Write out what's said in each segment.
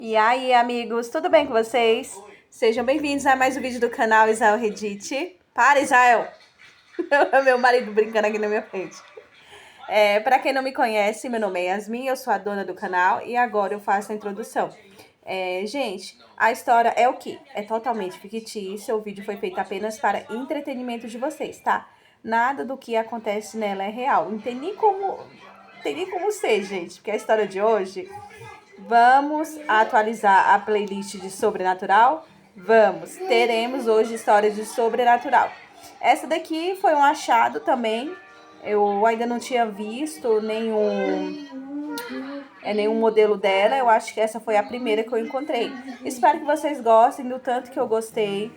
E aí, amigos, tudo bem com vocês? Sejam bem-vindos a mais um vídeo do canal Israel Redite. Para, Israel! Meu marido brincando aqui na minha frente. Para quem não me conhece, meu nome é Yasmin, eu sou a dona do canal e agora eu faço a introdução. Gente, a história é o quê? É totalmente fictícia, o vídeo foi feito apenas para entretenimento de vocês, tá? Nada do que acontece nela é real. Não tem nem como ser, gente, porque a história de hoje... Vamos atualizar a playlist de Sobrenatural? Vamos! Teremos hoje histórias de Sobrenatural. Essa daqui foi um achado também. Eu ainda não tinha visto nenhum modelo dela. Eu acho que essa foi a primeira que eu encontrei. Espero que vocês gostem do tanto que eu gostei.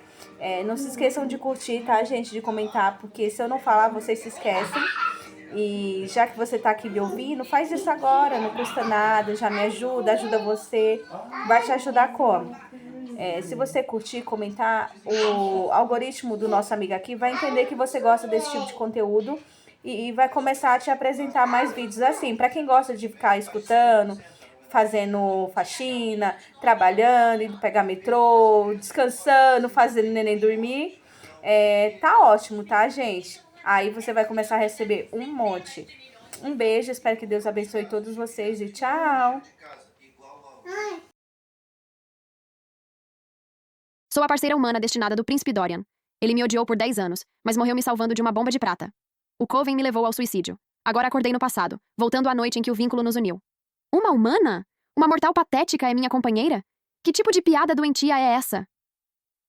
Não se esqueçam de curtir, tá, gente? De comentar, porque se eu não falar, vocês se esquecem. E já que você tá aqui me ouvindo, faz isso agora, não custa nada, já me ajuda você. Vai te ajudar como? Se você curtir, comentar, o algoritmo do nosso amigo aqui vai entender que você gosta desse tipo de conteúdo e vai começar a te apresentar mais vídeos assim. Para quem gosta de ficar escutando, fazendo faxina, trabalhando, indo pegar metrô, descansando, fazendo neném dormir, tá ótimo, tá, gente? Aí você vai começar a receber um monte. Um beijo, espero que Deus abençoe todos vocês e tchau! Sou a parceira humana destinada do príncipe Dorian. Ele me odiou por 10 anos, mas morreu me salvando de uma bomba de prata. O Coven me levou ao suicídio. Agora acordei no passado, voltando à noite em que o vínculo nos uniu. Uma humana? Uma mortal patética é minha companheira? Que tipo de piada doentia é essa?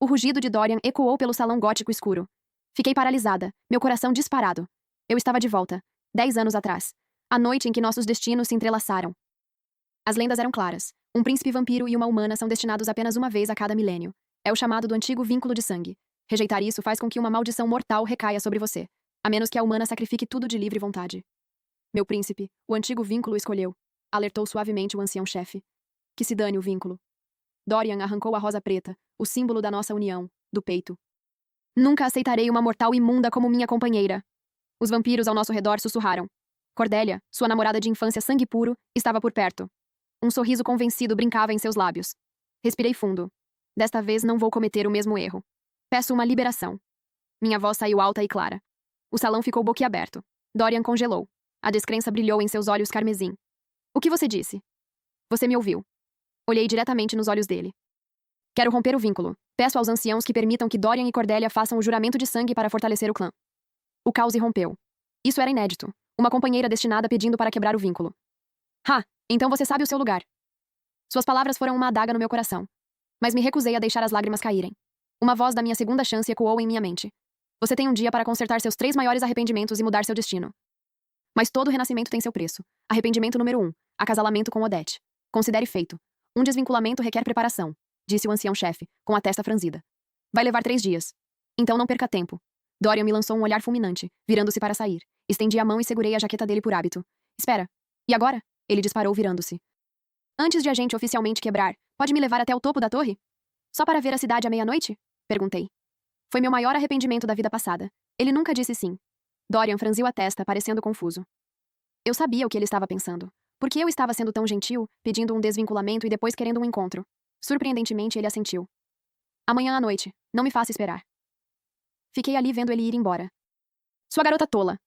O rugido de Dorian ecoou pelo salão gótico escuro. Fiquei paralisada, meu coração disparado. Eu estava de volta, 10 anos atrás. A noite em que nossos destinos se entrelaçaram. As lendas eram claras. Um príncipe vampiro e uma humana são destinados apenas uma vez a cada milênio. É o chamado do antigo vínculo de sangue. Rejeitar isso faz com que uma maldição mortal recaia sobre você, a menos que a humana sacrifique tudo de livre vontade. Meu príncipe, o antigo vínculo escolheu, alertou suavemente o ancião-chefe. Que se dane o vínculo. Dorian arrancou a rosa preta, o símbolo da nossa união, do peito. Nunca aceitarei uma mortal imunda como minha companheira. Os vampiros ao nosso redor sussurraram. Cordélia, sua namorada de infância sangue puro, estava por perto. Um sorriso convencido brincava em seus lábios. Respirei fundo. Desta vez não vou cometer o mesmo erro. Peço uma liberação. Minha voz saiu alta e clara. O salão ficou boquiaberto. Dorian congelou. A descrença brilhou em seus olhos carmesim. O que você disse? Você me ouviu. Olhei diretamente nos olhos dele. Quero romper o vínculo. Peço aos anciãos que permitam que Dorian e Cordélia façam o juramento de sangue para fortalecer o clã. O caos irrompeu. Isso era inédito. Uma companheira destinada pedindo para quebrar o vínculo. Então você sabe o seu lugar. Suas palavras foram uma adaga no meu coração. Mas me recusei a deixar as lágrimas caírem. Uma voz da minha segunda chance ecoou em minha mente. Você tem um dia para consertar seus 3 maiores arrependimentos e mudar seu destino. Mas todo renascimento tem seu preço. Arrependimento número 1. Acasalamento com Odette. Considere feito. Um desvinculamento requer preparação, disse o ancião-chefe, com a testa franzida. Vai levar 3 dias. Então não perca tempo. Dorian me lançou um olhar fulminante, virando-se para sair. Estendi a mão e segurei a jaqueta dele por hábito. Espera. E agora? Ele disparou virando-se. Antes de a gente oficialmente quebrar, pode me levar até o topo da torre? Só para ver a cidade à meia-noite? Perguntei. Foi meu maior arrependimento da vida passada. Ele nunca disse sim. Dorian franziu a testa, parecendo confuso. Eu sabia o que ele estava pensando. Por que eu estava sendo tão gentil, pedindo um desvinculamento e depois querendo um encontro? Surpreendentemente, ele assentiu. Amanhã à noite. Não me faça esperar. Fiquei ali vendo ele ir embora. Sua garota tola.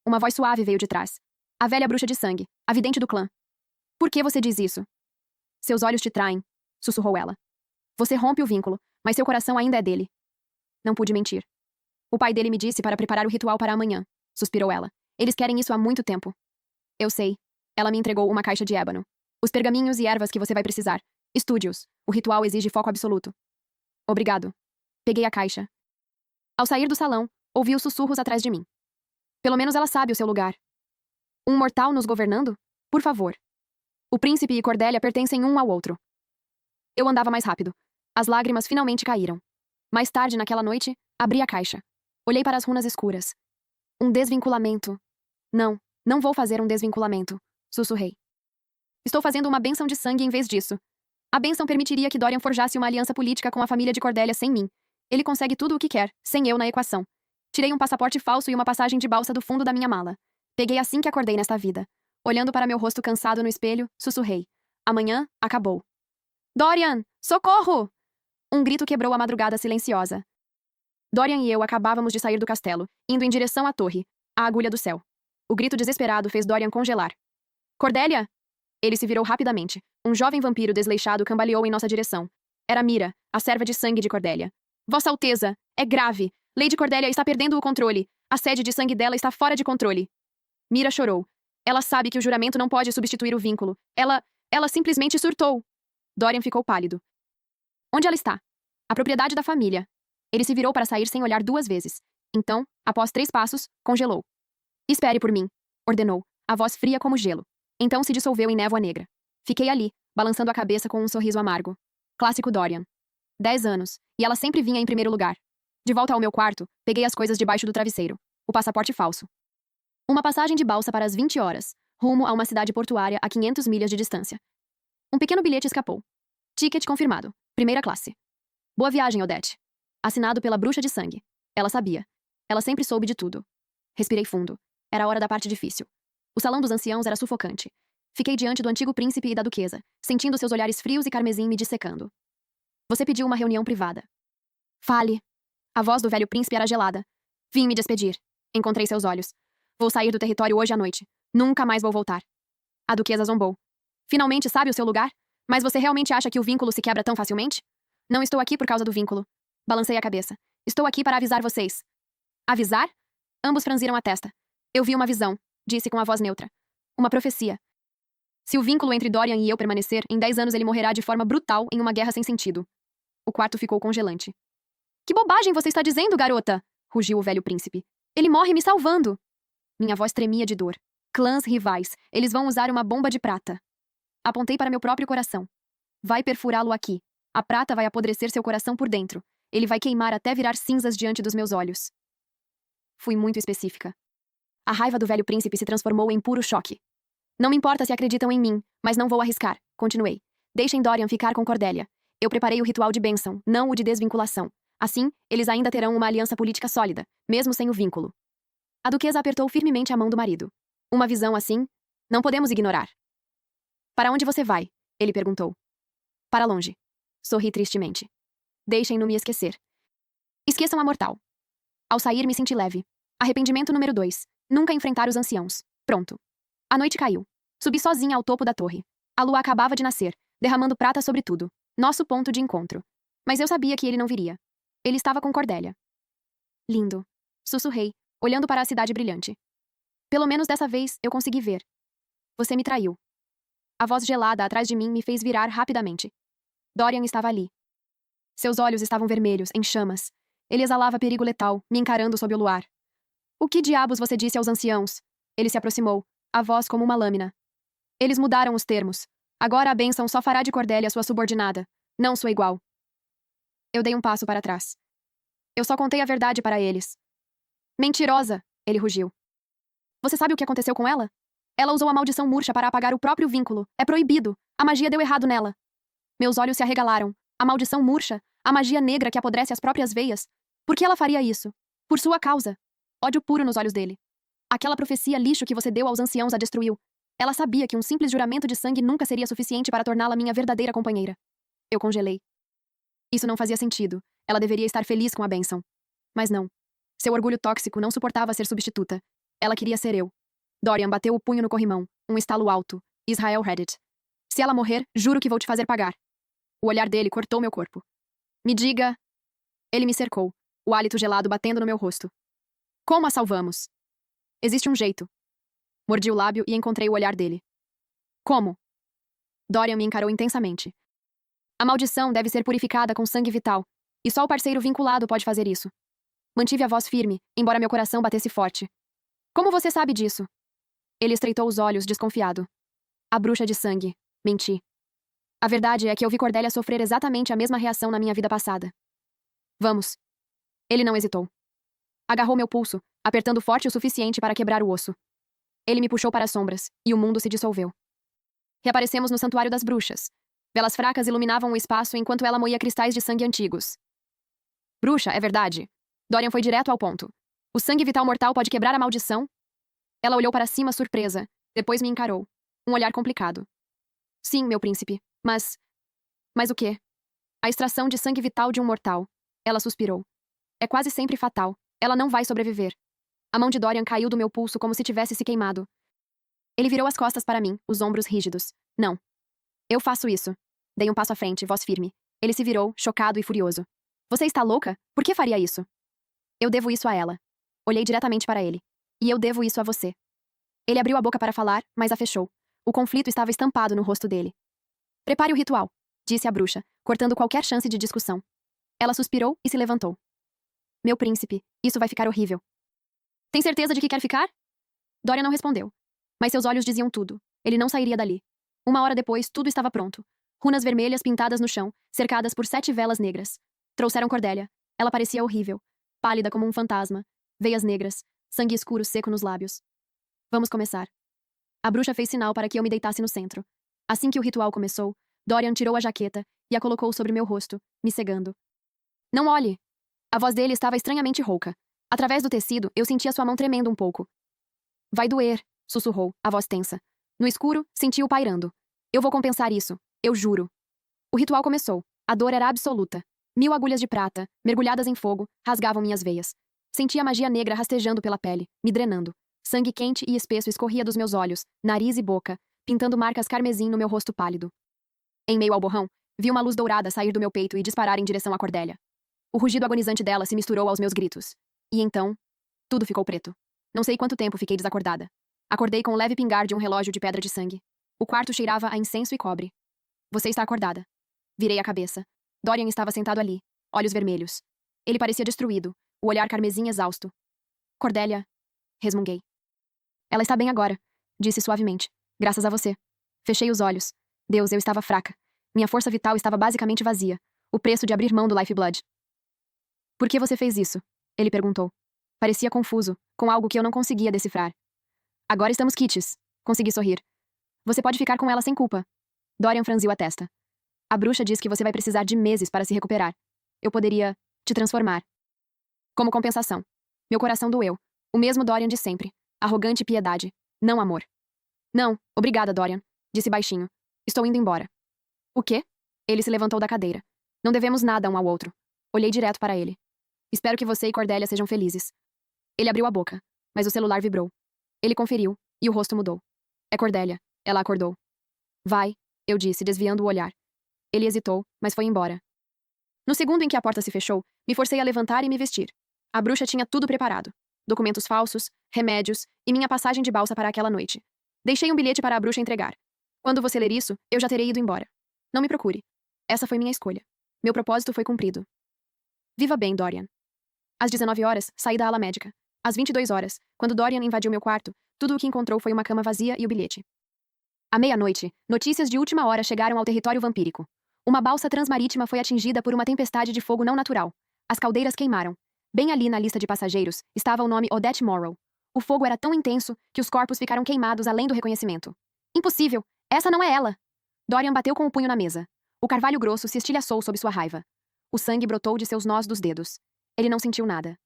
Uma voz suave veio de trás. A velha bruxa de sangue, a vidente do clã. Por que você diz isso? Seus olhos te traem, sussurrou ela. Você rompe o vínculo, mas seu coração ainda é dele. Não pude mentir. O pai dele me disse para preparar o ritual para amanhã, suspirou ela. Eles querem isso há muito tempo. Eu sei. Ela me entregou uma caixa de ébano. Os pergaminhos e ervas que você vai precisar. Estude-os. O ritual exige foco absoluto. Obrigado. Peguei a caixa. Ao sair do salão, ouvi os sussurros atrás de mim. Pelo menos ela sabe o seu lugar. Um mortal nos governando? Por favor. O príncipe e Cordélia pertencem um ao outro. Eu andava mais rápido. As lágrimas finalmente caíram. Mais tarde, naquela noite, abri a caixa. Olhei para as runas escuras. Um desvinculamento. Não vou fazer um desvinculamento, sussurrei. Estou fazendo uma bênção de sangue em vez disso. A bênção permitiria que Dorian forjasse uma aliança política com a família de Cordélia sem mim. Ele consegue tudo o que quer, sem eu na equação. Tirei um passaporte falso e uma passagem de balsa do fundo da minha mala. Peguei assim que acordei nesta vida. Olhando para meu rosto cansado no espelho, sussurrei. Amanhã, acabou. Dorian! Socorro! Um grito quebrou a madrugada silenciosa. Dorian e eu acabávamos de sair do castelo, indo em direção à torre, a agulha do céu. O grito desesperado fez Dorian congelar. Cordélia! Ele se virou rapidamente. Um jovem vampiro desleixado cambaleou em nossa direção. Era Mira, a serva de sangue de Cordélia. Vossa Alteza! É grave! Lady Cordélia está perdendo o controle. A sede de sangue dela está fora de controle. Mira chorou. Ela sabe que o juramento não pode substituir o vínculo. Ela simplesmente surtou. Dorian ficou pálido. Onde ela está? A propriedade da família. Ele se virou para sair sem olhar 2 vezes. Então, após 3 passos, congelou. Espere por mim, ordenou, a voz fria como gelo. Então se dissolveu em névoa negra. Fiquei ali, balançando a cabeça com um sorriso amargo. Clássico Dorian. 10 anos, e ela sempre vinha em primeiro lugar. De volta ao meu quarto, peguei as coisas debaixo do travesseiro. O passaporte falso. Uma passagem de balsa para as 20 horas, rumo a uma cidade portuária a 500 milhas de distância. Um pequeno bilhete escapou. Ticket confirmado. Primeira classe. Boa viagem, Odette. Assinado pela bruxa de sangue. Ela sabia. Ela sempre soube de tudo. Respirei fundo. Era a hora da parte difícil. O salão dos anciãos era sufocante. Fiquei diante do antigo príncipe e da duquesa, sentindo seus olhares frios e carmesim me dissecando. Você pediu uma reunião privada. Fale. A voz do velho príncipe era gelada. Vim me despedir. Encontrei seus olhos. Vou sair do território hoje à noite. Nunca mais vou voltar. A duquesa zombou. Finalmente sabe o seu lugar? Mas você realmente acha que o vínculo se quebra tão facilmente? Não estou aqui por causa do vínculo. Balancei a cabeça. Estou aqui para avisar vocês. Avisar? Ambos franziram a testa. Eu vi uma visão, disse com a voz neutra. Uma profecia. Se o vínculo entre Dorian e eu permanecer, em 10 anos ele morrerá de forma brutal em uma guerra sem sentido. O quarto ficou congelante. Que bobagem você está dizendo, garota? Rugiu o velho príncipe. Ele morre me salvando. Minha voz tremia de dor. Clãs rivais. Eles vão usar uma bomba de prata. Apontei para meu próprio coração. Vai perfurá-lo aqui. A prata vai apodrecer seu coração por dentro. Ele vai queimar até virar cinzas diante dos meus olhos. Fui muito específica. A raiva do velho príncipe se transformou em puro choque. Não me importa se acreditam em mim, mas não vou arriscar, continuei. Deixem Dorian ficar com Cordélia. Eu preparei o ritual de bênção, não o de desvinculação. Assim, eles ainda terão uma aliança política sólida, mesmo sem o vínculo. A duquesa apertou firmemente a mão do marido. Uma visão assim? Não podemos ignorar. Para onde você vai? Ele perguntou. Para longe. Sorri tristemente. Deixem-no me esquecer. Esqueçam a mortal. Ao sair me senti leve. Arrependimento número 2. Nunca enfrentar os anciãos. Pronto. A noite caiu. Subi sozinha ao topo da torre. A lua acabava de nascer, derramando prata sobre tudo. Nosso ponto de encontro. Mas eu sabia que ele não viria. Ele estava com Cordélia. Lindo. Sussurrei, olhando para a cidade brilhante. Pelo menos dessa vez eu consegui ver. Você me traiu. A voz gelada atrás de mim me fez virar rapidamente. Dorian estava ali. Seus olhos estavam vermelhos, em chamas. Ele exalava perigo letal, me encarando sob o luar. O que diabos você disse aos anciãos? Ele se aproximou, a voz como uma lâmina. Eles mudaram os termos. Agora a bênção só fará de Cordélia sua subordinada, não sua igual. Eu dei um passo para trás. Eu só contei a verdade para eles. Mentirosa! Ele rugiu. Você sabe o que aconteceu com ela? Ela usou a maldição murcha para apagar o próprio vínculo. É proibido. A magia deu errado nela. Meus olhos se arregalaram. A maldição murcha, a magia negra que apodrece as próprias veias. Por que ela faria isso? Por sua causa. Ódio puro nos olhos dele. Aquela profecia lixo que você deu aos anciãos a destruiu. Ela sabia que um simples juramento de sangue nunca seria suficiente para torná-la minha verdadeira companheira. Eu congelei. Isso não fazia sentido. Ela deveria estar feliz com a bênção. Mas não. Seu orgulho tóxico não suportava ser substituta. Ela queria ser eu. Dorian bateu o punho no corrimão, um estalo alto. Israel Reddit. Se ela morrer, juro que vou te fazer pagar. O olhar dele cortou meu corpo. Me diga... Ele me cercou, o hálito gelado batendo no meu rosto. Como a salvamos? Existe um jeito. Mordi o lábio e encontrei o olhar dele. Como? Dorian me encarou intensamente. A maldição deve ser purificada com sangue vital, e só o parceiro vinculado pode fazer isso. Mantive a voz firme, embora meu coração batesse forte. Como você sabe disso? Ele estreitou os olhos, desconfiado. A bruxa de sangue. Menti. A verdade é que eu vi Cordélia sofrer exatamente a mesma reação na minha vida passada. Vamos. Ele não hesitou. Agarrou meu pulso, apertando forte o suficiente para quebrar o osso. Ele me puxou para as sombras, e o mundo se dissolveu. Reaparecemos no Santuário das Bruxas. Velas fracas iluminavam o espaço enquanto ela moía cristais de sangue antigos. Bruxa, é verdade. Dorian foi direto ao ponto. O sangue vital mortal pode quebrar a maldição? Ela olhou para cima surpresa, depois me encarou. Um olhar complicado. Sim, meu príncipe, mas... Mas o quê? A extração de sangue vital de um mortal. Ela suspirou. É quase sempre fatal. Ela não vai sobreviver. A mão de Dorian caiu do meu pulso como se tivesse se queimado. Ele virou as costas para mim, os ombros rígidos. Não. Eu faço isso. Dei um passo à frente, voz firme. Ele se virou, chocado e furioso. Você está louca? Por que faria isso? Eu devo isso a ela. Olhei diretamente para ele. E eu devo isso a você. Ele abriu a boca para falar, mas a fechou. O conflito estava estampado no rosto dele. Prepare o ritual, disse a bruxa, cortando qualquer chance de discussão. Ela suspirou e se levantou. Meu príncipe, isso vai ficar horrível. Tem certeza de que quer ficar? Dorian não respondeu. Mas seus olhos diziam tudo. Ele não sairia dali. 1 hora depois, tudo estava pronto. Runas vermelhas pintadas no chão, cercadas por 7 velas negras. Trouxeram Cordélia. Ela parecia horrível. Pálida como um fantasma. Veias negras. Sangue escuro seco nos lábios. Vamos começar. A bruxa fez sinal para que eu me deitasse no centro. Assim que o ritual começou, Dorian tirou a jaqueta e a colocou sobre meu rosto, me cegando. Não olhe! A voz dele estava estranhamente rouca. Através do tecido, eu sentia sua mão tremendo um pouco. Vai doer, sussurrou, a voz tensa. No escuro, senti-o pairando. Eu vou compensar isso, eu juro. O ritual começou. A dor era absoluta. 1000 agulhas de prata, mergulhadas em fogo, rasgavam minhas veias. Senti a magia negra rastejando pela pele, me drenando. Sangue quente e espesso escorria dos meus olhos, nariz e boca, pintando marcas carmesim no meu rosto pálido. Em meio ao borrão, vi uma luz dourada sair do meu peito e disparar em direção a Cordélia. O rugido agonizante dela se misturou aos meus gritos. E então, tudo ficou preto. Não sei quanto tempo fiquei desacordada. Acordei com o leve pingar de um relógio de pedra de sangue. O quarto cheirava a incenso e cobre. Você está acordada. Virei a cabeça. Dorian estava sentado ali, olhos vermelhos. Ele parecia destruído, o olhar carmesim exausto. Cordélia, resmunguei. Ela está bem agora, disse suavemente. Graças a você. Fechei os olhos. Deus, eu estava fraca. Minha força vital estava basicamente vazia. O preço de abrir mão do Lifeblood. Por que você fez isso? Ele perguntou. Parecia confuso, com algo que eu não conseguia decifrar. Agora estamos quites. Consegui sorrir. Você pode ficar com ela sem culpa. Dorian franziu a testa. A bruxa diz que você vai precisar de meses para se recuperar. Eu poderia te transformar. Como compensação. Meu coração doeu. O mesmo Dorian de sempre. Arrogante piedade. Não amor. Não, obrigada, Dorian. Disse baixinho. Estou indo embora. O quê? Ele se levantou da cadeira. Não devemos nada um ao outro. Olhei direto para ele. Espero que você e Cordélia sejam felizes. Ele abriu a boca, mas o celular vibrou. Ele conferiu, e o rosto mudou. É Cordélia. Ela acordou. Vai, eu disse, desviando o olhar. Ele hesitou, mas foi embora. No segundo em que a porta se fechou, me forcei a levantar e me vestir. A bruxa tinha tudo preparado. Documentos falsos, remédios e minha passagem de balsa para aquela noite. Deixei um bilhete para a bruxa entregar. Quando você ler isso, eu já terei ido embora. Não me procure. Essa foi minha escolha. Meu propósito foi cumprido. Viva bem, Dorian. Às 19 horas, saí da ala médica. Às 22 horas, quando Dorian invadiu meu quarto, tudo o que encontrou foi uma cama vazia e o bilhete. À meia-noite, notícias de última hora chegaram ao território vampírico. Uma balsa transmarítima foi atingida por uma tempestade de fogo não natural. As caldeiras queimaram. Bem ali na lista de passageiros, estava o nome Odette Morrow. O fogo era tão intenso que os corpos ficaram queimados além do reconhecimento. Impossível! Essa não é ela! Dorian bateu com o punho na mesa. O carvalho grosso se estilhaçou sob sua raiva. O sangue brotou de seus nós dos dedos. Ele não sentiu nada.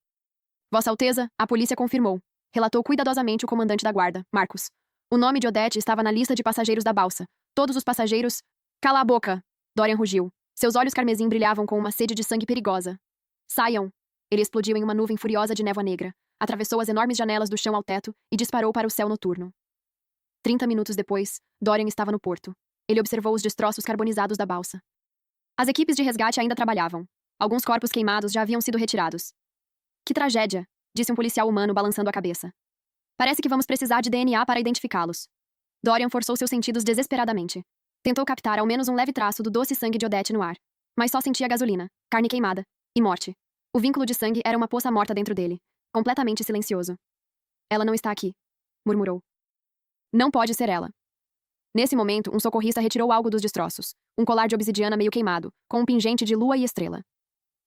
Vossa Alteza, a polícia confirmou. Relatou cuidadosamente o comandante da guarda, Marcos. O nome de Odette estava na lista de passageiros da balsa. Todos os passageiros... Cala a boca! Dorian rugiu. Seus olhos carmesim brilhavam com uma sede de sangue perigosa. Saiam! Ele explodiu em uma nuvem furiosa de névoa negra, atravessou as enormes janelas do chão ao teto e disparou para o céu noturno. 30 minutos depois, Dorian estava no porto. Ele observou os destroços carbonizados da balsa. As equipes de resgate ainda trabalhavam. Alguns corpos queimados já haviam sido retirados. Que tragédia, disse um policial humano balançando a cabeça. Parece que vamos precisar de DNA para identificá-los. Dorian forçou seus sentidos desesperadamente. Tentou captar ao menos um leve traço do doce sangue de Odette no ar. Mas só sentia gasolina, carne queimada e morte. O vínculo de sangue era uma poça morta dentro dele, completamente silencioso. Ela não está aqui, murmurou. Não pode ser ela. Nesse momento, um socorrista retirou algo dos destroços, um colar de obsidiana meio queimado, com um pingente de lua e estrela.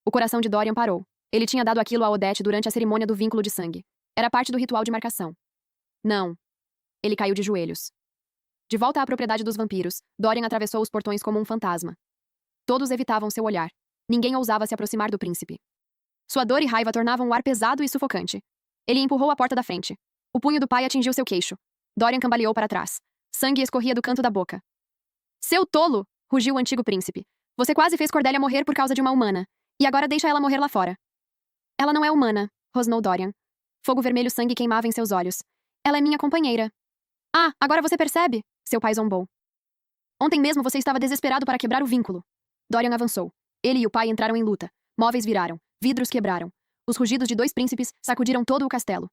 O coração de Dorian parou. Ele tinha dado aquilo a Odette durante a cerimônia do vínculo de sangue. Era parte do ritual de marcação. Não. Ele caiu de joelhos. De volta à propriedade dos vampiros, Dorian atravessou os portões como um fantasma. Todos evitavam seu olhar. Ninguém ousava se aproximar do príncipe. Sua dor e raiva tornavam o ar pesado e sufocante. Ele empurrou a porta da frente. O punho do pai atingiu seu queixo. Dorian cambaleou para trás. Sangue escorria do canto da boca. Seu tolo! Rugiu o antigo príncipe. Você quase fez Cordelia morrer por causa de uma humana. E agora deixa ela morrer lá fora. Ela não é humana, rosnou Dorian. Fogo vermelho sangue queimava em seus olhos. Ela é minha companheira. Ah, agora você percebe? Seu pai zombou. Ontem mesmo você estava desesperado para quebrar o vínculo. Dorian avançou. Ele e o pai entraram em luta. Móveis viraram. Vidros quebraram. Os rugidos de dois príncipes sacudiram todo o castelo.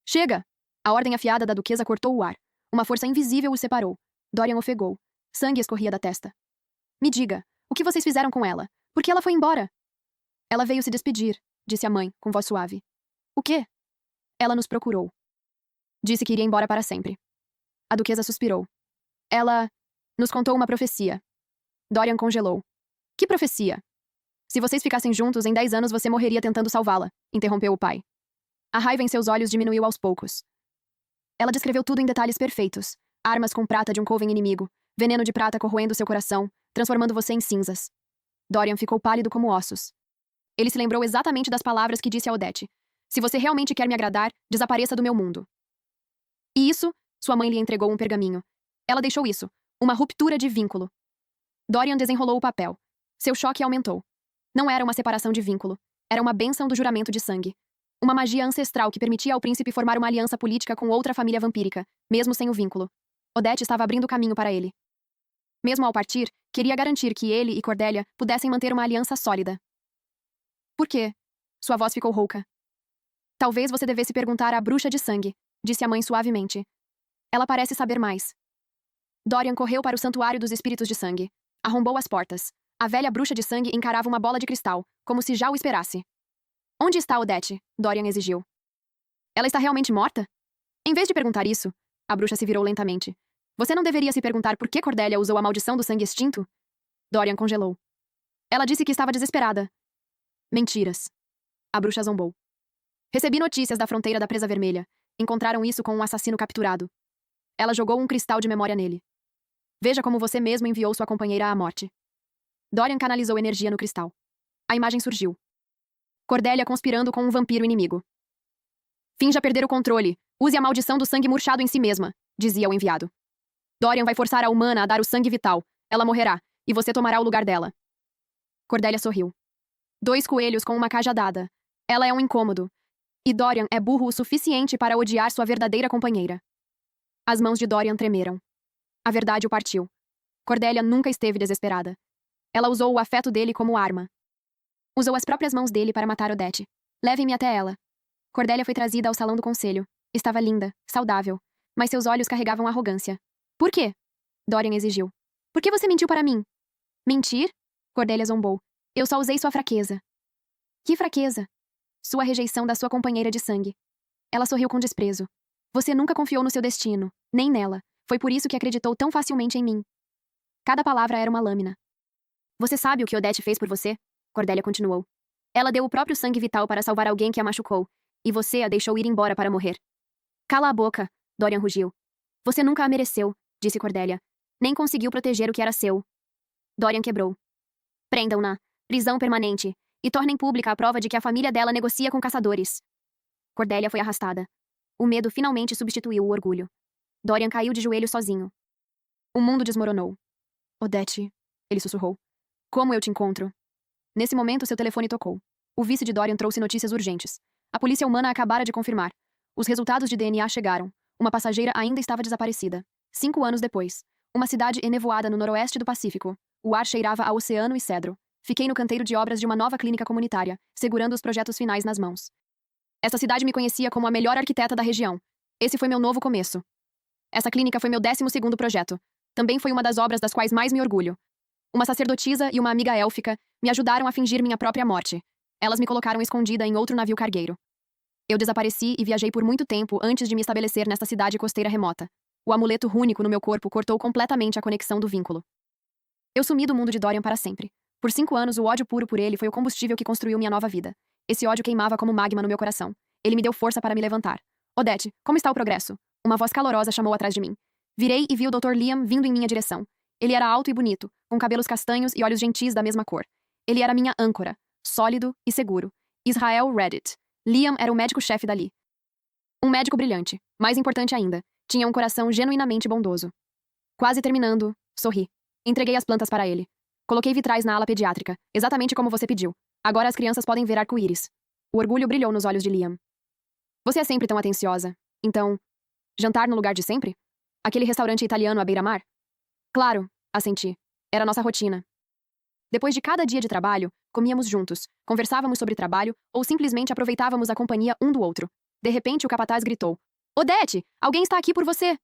Chega! A ordem afiada da duquesa cortou o ar. Uma força invisível os separou. Dorian ofegou. Sangue escorria da testa. Me diga, o que vocês fizeram com ela? Por que ela foi embora? Ela veio se despedir, disse a mãe, com voz suave. O quê? Ela nos procurou. Disse que iria embora para sempre. A duquesa suspirou. Ela nos contou uma profecia. Dorian congelou. Que profecia? Se vocês ficassem juntos, em 10 anos você morreria tentando salvá-la, interrompeu o pai. A raiva em seus olhos diminuiu aos poucos. Ela descreveu tudo em detalhes perfeitos. Armas com prata de um coven inimigo, veneno de prata corroendo seu coração, transformando você em cinzas. Dorian ficou pálido como ossos. Ele se lembrou exatamente das palavras que disse a Odette. Se você realmente quer me agradar, desapareça do meu mundo. E isso, sua mãe lhe entregou um pergaminho. Ela deixou isso, uma ruptura de vínculo. Dorian desenrolou o papel. Seu choque aumentou. Não era uma separação de vínculo. Era uma bênção do juramento de sangue. Uma magia ancestral que permitia ao príncipe formar uma aliança política com outra família vampírica, mesmo sem o vínculo. Odette estava abrindo caminho para ele. Mesmo ao partir, queria garantir que ele e Cordelia pudessem manter uma aliança sólida. Por quê? Sua voz ficou rouca. Talvez você devesse perguntar à bruxa de sangue, disse a mãe suavemente. Ela parece saber mais. Dorian correu para o santuário dos espíritos de sangue. Arrombou as portas. A velha bruxa de sangue encarava uma bola de cristal, como se já o esperasse. Onde está Odette? Dorian exigiu. Ela está realmente morta? Em vez de perguntar isso, a bruxa se virou lentamente. Você não deveria se perguntar por que Cordelia usou a maldição do sangue extinto? Dorian congelou. Ela disse que estava desesperada. Mentiras. A bruxa zombou. Recebi notícias da fronteira da Presa Vermelha. Encontraram isso com um assassino capturado. Ela jogou um cristal de memória nele. Veja como você mesmo enviou sua companheira à morte. Dorian canalizou energia no cristal. A imagem surgiu. Cordelia conspirando com um vampiro inimigo. Finja perder o controle. Use a maldição do sangue murchado em si mesma, dizia o enviado. Dorian vai forçar a humana a dar o sangue vital. Ela morrerá, e você tomará o lugar dela. Cordelia sorriu. 2 coelhos com uma cajadada. Ela é um incômodo. E Dorian é burro o suficiente para odiar sua verdadeira companheira. As mãos de Dorian tremeram. A verdade o partiu. Cordelia nunca esteve desesperada. Ela usou o afeto dele como arma. Usou as próprias mãos dele para matar Odette. Leve-me até ela. Cordelia foi trazida ao salão do conselho. Estava linda, saudável, mas seus olhos carregavam arrogância. Por quê? Dorian exigiu. Por que você mentiu para mim? Mentir? Cordelia zombou. Eu só usei sua fraqueza. Que fraqueza? Sua rejeição da sua companheira de sangue. Ela sorriu com desprezo. Você nunca confiou no seu destino, nem nela. Foi por isso que acreditou tão facilmente em mim. Cada palavra era uma lâmina. Você sabe o que Odette fez por você? Cordelia continuou. Ela deu o próprio sangue vital para salvar alguém que a machucou, e você a deixou ir embora para morrer. Cala a boca, Dorian rugiu. Você nunca a mereceu, disse Cordelia. Nem conseguiu proteger o que era seu. Dorian quebrou. Prendam-na, prisão permanente, e tornem pública a prova de que a família dela negocia com caçadores. Cordelia foi arrastada. O medo finalmente substituiu o orgulho. Dorian caiu de joelhos sozinho. O mundo desmoronou. Odette, ele sussurrou. Como eu te encontro? Nesse momento, seu telefone tocou. O vice de Dorian trouxe notícias urgentes. A polícia humana acabara de confirmar. Os resultados de DNA chegaram. Uma passageira ainda estava desaparecida. 5 anos depois. Uma cidade enevoada no noroeste do Pacífico. O ar cheirava a oceano e cedro. Fiquei no canteiro de obras de uma nova clínica comunitária, segurando os projetos finais nas mãos. Essa cidade me conhecia como a melhor arquiteta da região. Esse foi meu novo começo. Essa clínica foi meu 12º projeto. Também foi uma das obras das quais mais me orgulho. Uma sacerdotisa e uma amiga élfica me ajudaram a fingir minha própria morte. Elas me colocaram escondida em outro navio cargueiro. Eu desapareci e viajei por muito tempo antes de me estabelecer nesta cidade costeira remota. O amuleto rúnico no meu corpo cortou completamente a conexão do vínculo. Eu sumi do mundo de Dorian para sempre. Por 5 anos, o ódio puro por ele foi o combustível que construiu minha nova vida. Esse ódio queimava como magma no meu coração. Ele me deu força para me levantar. Odette, como está o progresso? Uma voz calorosa chamou atrás de mim. Virei e vi o Dr. Liam vindo em minha direção. Ele era alto e bonito, com cabelos castanhos e olhos gentis da mesma cor. Ele era minha âncora, sólido e seguro. Israel Reddit. Liam era o médico-chefe dali. Um médico brilhante, mais importante ainda, tinha um coração genuinamente bondoso. Quase terminando, sorri. Entreguei as plantas para ele. Coloquei vitrais na ala pediátrica, exatamente como você pediu. Agora as crianças podem ver arco-íris. O orgulho brilhou nos olhos de Liam. Você é sempre tão atenciosa. Então, jantar no lugar de sempre? Aquele restaurante italiano à beira-mar? Claro, assenti. Era nossa rotina. Depois de cada dia de trabalho, comíamos juntos, conversávamos sobre trabalho ou simplesmente aproveitávamos a companhia um do outro. De repente, o capataz gritou: Odete, alguém está aqui por você!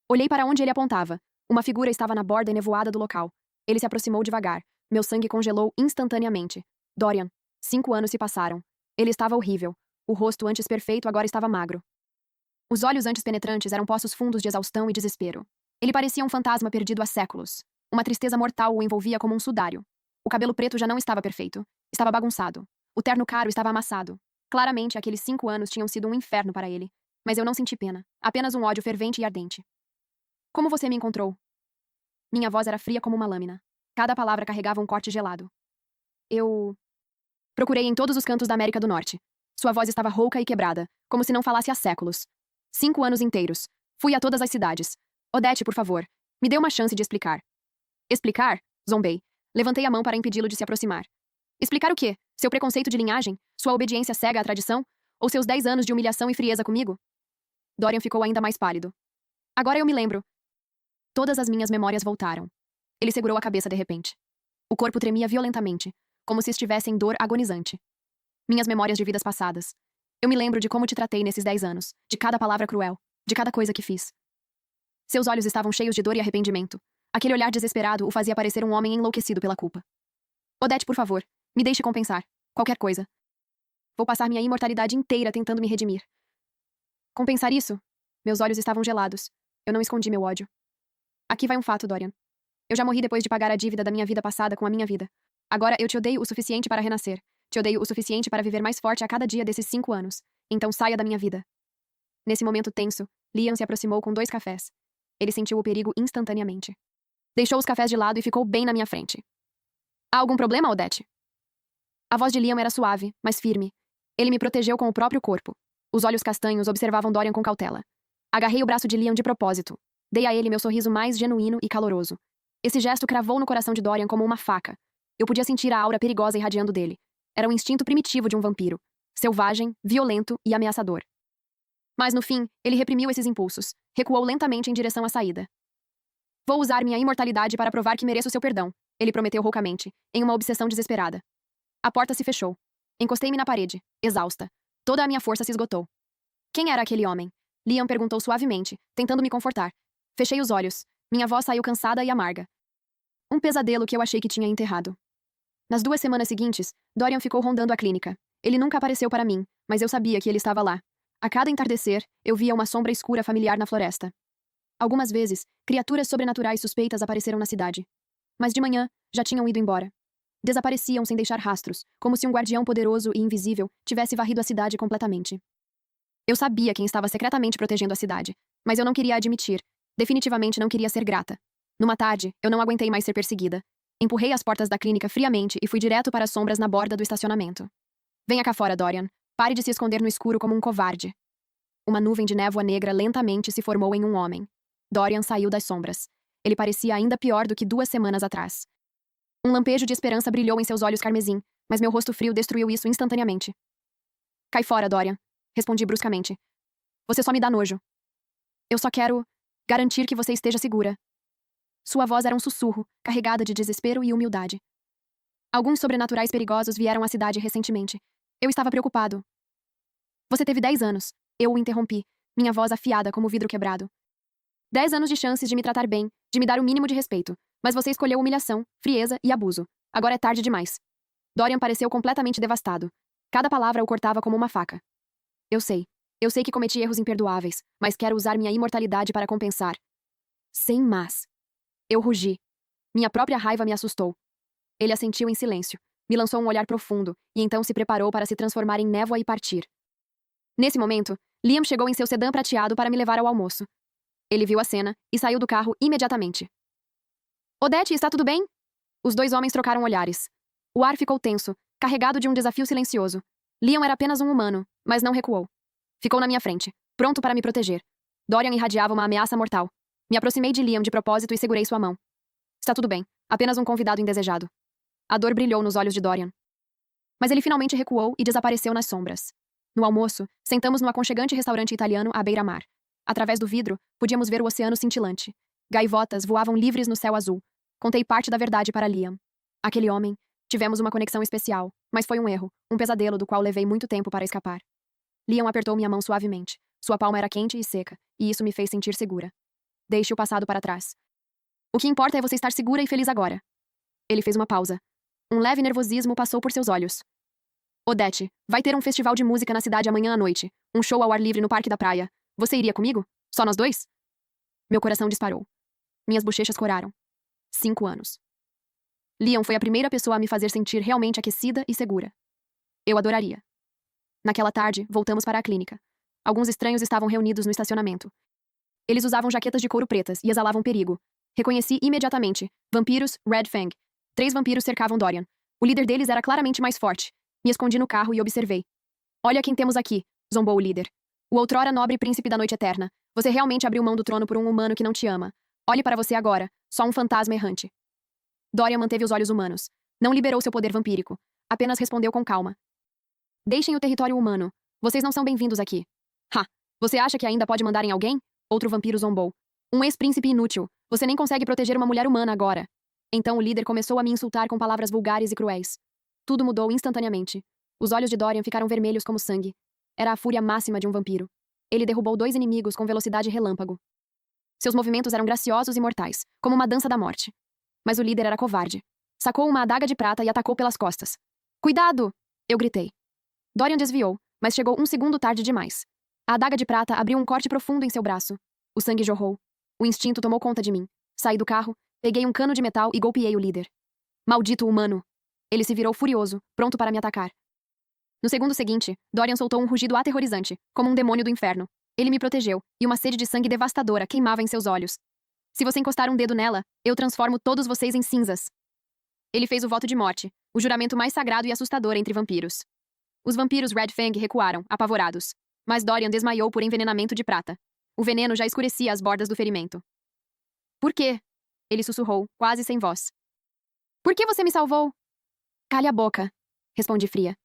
Olhei para onde ele apontava. Uma figura estava na borda enevoada do local. Ele se aproximou devagar. Meu sangue congelou instantaneamente. Dorian. 5 anos se passaram. Ele estava horrível. O rosto antes perfeito agora estava magro. Os olhos antes penetrantes eram poços fundos de exaustão e desespero. Ele parecia um fantasma perdido há séculos. Uma tristeza mortal o envolvia como um sudário. O cabelo preto já não estava perfeito. Estava bagunçado. O terno caro estava amassado. Claramente, aqueles 5 anos tinham sido um inferno para ele. Mas eu não senti pena. Apenas um ódio fervente e ardente. Como você me encontrou? Minha voz era fria como uma lâmina. Cada palavra carregava um corte gelado. Eu procurei em todos os cantos da América do Norte. Sua voz estava rouca e quebrada, como se não falasse há séculos. 5 anos inteiros. Fui a todas as cidades. Odete, por favor, me dê uma chance de explicar. Explicar? Zombei. Levantei a mão para impedi-lo de se aproximar. Explicar o quê? Seu preconceito de linhagem? Sua obediência cega à tradição? Ou seus 10 anos de humilhação e frieza comigo? Dorian ficou ainda mais pálido. Agora eu me lembro. Todas as minhas memórias voltaram. Ele segurou a cabeça de repente. O corpo tremia violentamente, como se estivesse em dor agonizante. Minhas memórias de vidas passadas. Eu me lembro de como te tratei nesses 10 anos, de cada palavra cruel, de cada coisa que fiz. Seus olhos estavam cheios de dor e arrependimento. Aquele olhar desesperado o fazia parecer um homem enlouquecido pela culpa. Odete, por favor, me deixe compensar. Qualquer coisa. Vou passar minha imortalidade inteira tentando me redimir. Compensar isso? Meus olhos estavam gelados. Eu não escondi meu ódio. Aqui vai um fato, Dorian. Eu já morri depois de pagar a dívida da minha vida passada com a minha vida. Agora eu te odeio o suficiente para renascer. Te odeio o suficiente para viver mais forte a cada dia desses 5 anos. Então saia da minha vida. Nesse momento tenso, Liam se aproximou com 2 cafés. Ele sentiu o perigo instantaneamente. Deixou os cafés de lado e ficou bem na minha frente. Há algum problema, Odete? A voz de Liam era suave, mas firme. Ele me protegeu com o próprio corpo. Os olhos castanhos observavam Dorian com cautela. Agarrei o braço de Liam de propósito. Dei a ele meu sorriso mais genuíno e caloroso. Esse gesto cravou no coração de Dorian como uma faca. Eu podia sentir a aura perigosa irradiando dele. Era o instinto primitivo de um vampiro. Selvagem, violento e ameaçador. Mas no fim, ele reprimiu esses impulsos. Recuou lentamente em direção à saída. Vou usar minha imortalidade para provar que mereço seu perdão, ele prometeu roucamente, em uma obsessão desesperada. A porta se fechou. Encostei-me na parede, exausta. Toda a minha força se esgotou. Quem era aquele homem? Liam perguntou suavemente, tentando me confortar. Fechei os olhos. Minha voz saiu cansada e amarga. Um pesadelo que eu achei que tinha enterrado. Nas 2 semanas seguintes, Dorian ficou rondando a clínica. Ele nunca apareceu para mim, mas eu sabia que ele estava lá. A cada entardecer, eu via uma sombra escura familiar na floresta. Algumas vezes, criaturas sobrenaturais suspeitas apareceram na cidade. Mas de manhã, já tinham ido embora. Desapareciam sem deixar rastros, como se um guardião poderoso e invisível tivesse varrido a cidade completamente. Eu sabia quem estava secretamente protegendo a cidade, mas eu não queria admitir. Definitivamente não queria ser grata. Numa tarde, eu não aguentei mais ser perseguida. Empurrei as portas da clínica friamente e fui direto para as sombras na borda do estacionamento. Venha cá fora, Dorian. Pare de se esconder no escuro como um covarde. Uma nuvem de névoa negra lentamente se formou em um homem. Dorian saiu das sombras. Ele parecia ainda pior do que 2 semanas atrás. Um lampejo de esperança brilhou em seus olhos carmesim, mas meu rosto frio destruiu isso instantaneamente. Cai fora, Dorian. Respondi bruscamente. Você só me dá nojo. Eu só quero garantir que você esteja segura. Sua voz era um sussurro, carregada de desespero e humildade. Alguns sobrenaturais perigosos vieram à cidade recentemente. Eu estava preocupado. Você teve 10 anos. Eu o interrompi, minha voz afiada como vidro quebrado. 10 anos de chances de me tratar bem, de me dar o mínimo de respeito. Mas você escolheu humilhação, frieza e abuso. Agora é tarde demais. Dorian pareceu completamente devastado. Cada palavra o cortava como uma faca. Eu sei. Eu sei que cometi erros imperdoáveis, mas quero usar minha imortalidade para compensar. Sem mas. Eu rugi. Minha própria raiva me assustou. Ele assentiu em silêncio, me lançou um olhar profundo, e então se preparou para se transformar em névoa e partir. Nesse momento, Liam chegou em seu sedã prateado para me levar ao almoço. Ele viu a cena e saiu do carro imediatamente. Odete, está tudo bem? Os 2 homens trocaram olhares. O ar ficou tenso, carregado de um desafio silencioso. Liam era apenas um humano, mas não recuou. Ficou na minha frente, pronto para me proteger. Dorian irradiava uma ameaça mortal. Me aproximei de Liam de propósito e segurei sua mão. Está tudo bem. Apenas um convidado indesejado. A dor brilhou nos olhos de Dorian. Mas ele finalmente recuou e desapareceu nas sombras. No almoço, sentamos no aconchegante restaurante italiano à beira-mar. Através do vidro, podíamos ver o oceano cintilante. Gaivotas voavam livres no céu azul. Contei parte da verdade para Liam. Aquele homem. Tivemos uma conexão especial, mas foi um erro, um pesadelo do qual levei muito tempo para escapar. Liam apertou minha mão suavemente. Sua palma era quente e seca, e isso me fez sentir segura. Deixe o passado para trás. O que importa é você estar segura e feliz agora. Ele fez uma pausa. Um leve nervosismo passou por seus olhos. Odete, vai ter um festival de música na cidade amanhã à noite. Um show ao ar livre no Parque da Praia. Você iria comigo? Só nós dois? Meu coração disparou. Minhas bochechas coraram. 5 anos. Liam foi a primeira pessoa a me fazer sentir realmente aquecida e segura. Eu adoraria. Naquela tarde, voltamos para a clínica. Alguns estranhos estavam reunidos no estacionamento. Eles usavam jaquetas de couro pretas e exalavam perigo. Reconheci imediatamente. Vampiros, Red Fang. 3 vampiros cercavam Dorian. O líder deles era claramente mais forte. Me escondi no carro e observei. Olha quem temos aqui, zombou o líder. O outrora nobre príncipe da noite eterna. Você realmente abriu mão do trono por um humano que não te ama. Olhe para você agora, só um fantasma errante. Dorian manteve os olhos humanos. Não liberou seu poder vampírico. Apenas respondeu com calma. Deixem o território humano. Vocês não são bem-vindos aqui. Ha! Você acha que ainda pode mandar em alguém? Outro vampiro zombou. Um ex-príncipe inútil. Você nem consegue proteger uma mulher humana agora. Então o líder começou a me insultar com palavras vulgares e cruéis. Tudo mudou instantaneamente. Os olhos de Dorian ficaram vermelhos como sangue. Era a fúria máxima de um vampiro. Ele derrubou 2 inimigos com velocidade relâmpago. Seus movimentos eram graciosos e mortais, como uma dança da morte. Mas o líder era covarde. Sacou uma adaga de prata e atacou pelas costas. Cuidado! Eu gritei. Dorian desviou, mas chegou 1 segundo tarde demais. A adaga de prata abriu um corte profundo em seu braço. O sangue jorrou. O instinto tomou conta de mim. Saí do carro, peguei um cano de metal e golpeei o líder. Maldito humano! Ele se virou furioso, pronto para me atacar. No segundo seguinte, Dorian soltou um rugido aterrorizante, como um demônio do inferno. Ele me protegeu, e uma sede de sangue devastadora queimava em seus olhos. Se você encostar um dedo nela, eu transformo todos vocês em cinzas. Ele fez o voto de morte, o juramento mais sagrado e assustador entre vampiros. Os vampiros Red Fang recuaram, apavorados. Mas Dorian desmaiou por envenenamento de prata. O veneno já escurecia as bordas do ferimento. Por quê? Ele sussurrou, quase sem voz. Por que você me salvou? Cale a boca, respondi fria.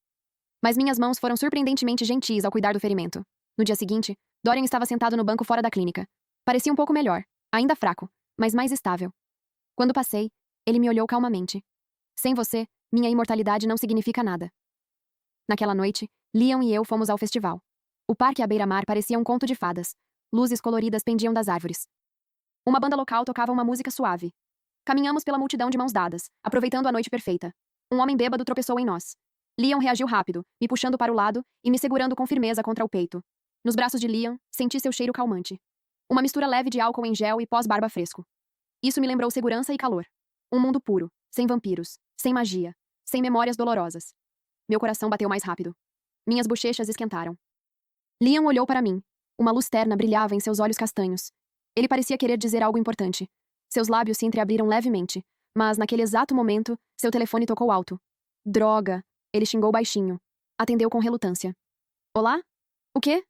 Mas minhas mãos foram surpreendentemente gentis ao cuidar do ferimento. No dia seguinte, Dorian estava sentado no banco fora da clínica. Parecia um pouco melhor, ainda fraco, mas mais estável. Quando passei, ele me olhou calmamente. Sem você, minha imortalidade não significa nada. Naquela noite, Liam e eu fomos ao festival. O parque à beira-mar parecia um conto de fadas. Luzes coloridas pendiam das árvores. Uma banda local tocava uma música suave. Caminhamos pela multidão de mãos dadas, aproveitando a noite perfeita. Um homem bêbado tropeçou em nós. Liam reagiu rápido, me puxando para o lado e me segurando com firmeza contra o peito. Nos braços de Liam, senti seu cheiro calmante. Uma mistura leve de álcool em gel e pós-barba fresco. Isso me lembrou segurança e calor. Um mundo puro, sem vampiros, sem magia, sem memórias dolorosas. Meu coração bateu mais rápido. Minhas bochechas esquentaram. Liam olhou para mim. Uma luz terna brilhava em seus olhos castanhos. Ele parecia querer dizer algo importante. Seus lábios se entreabriram levemente, mas naquele exato momento, seu telefone tocou alto. Droga! Ele xingou baixinho. Atendeu com relutância. Olá? O quê?